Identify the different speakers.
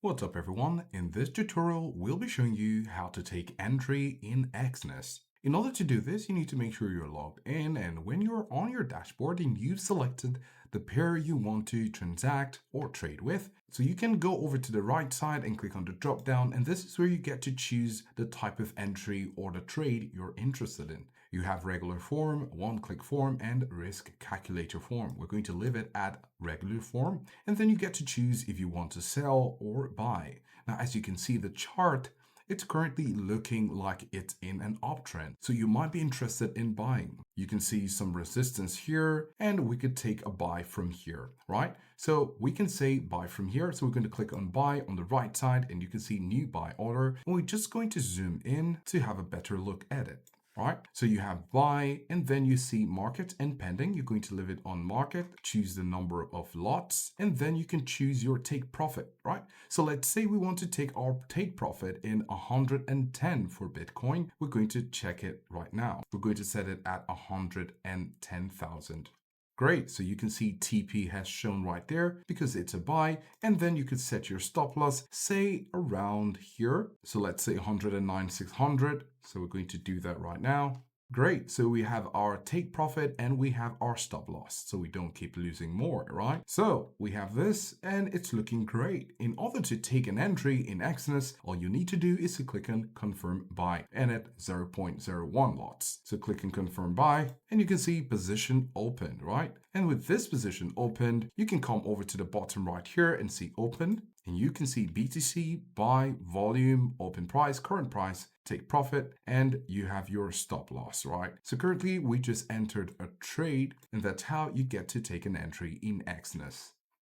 Speaker 1: What's up everyone? In this tutorial, we'll be showing you how to take entry in Exness. In order to do this, you need to make sure you're logged in, and when you're on your dashboard and you've selected the pair you want to transact or trade with, so you can go over to the right side and click on the drop down, and this is where you get to choose the type of entry or the trade you're interested in. You have regular form, one-click form, and risk calculator form. We're going to leave it at regular form, and then you get to choose if you want to sell or buy. Now, as you can see the chart, it's currently looking like it's in an uptrend. So you might be interested in buying. You can see some resistance here, and we could take a buy from here, right? So we can say buy from here. So we're going to click on buy on the right side, and you can see new buy order. And we're just going to zoom in to have a better look at it. Right, so you have buy, and then you see market and pending. You're going to leave it on market, choose the number of lots, and then you can choose your take profit, right? So let's say we want to take our take profit in 110 for Bitcoin. We're going to check it right now. We're going to set it at 110,000. Great, so you can see TP has shown right there because it's a buy, and then you could set your stop loss, say around here. So let's say 109,600. So we're going to do that right now. Great, so we have our take profit and we have our stop loss, so we don't keep losing more, right? So we have this and it's looking great. In order to take an entry in Exness, all you need to do is to click on confirm buy and at 0.01 lots. So click on confirm buy and you can see position opened, right? And with this position opened, you can come over to the bottom right here and see open. And you can see BTC, buy, volume, open price, current price, take profit, and you have your stop loss, right? So currently we just entered a trade, and that's how you get to take an entry in Exness.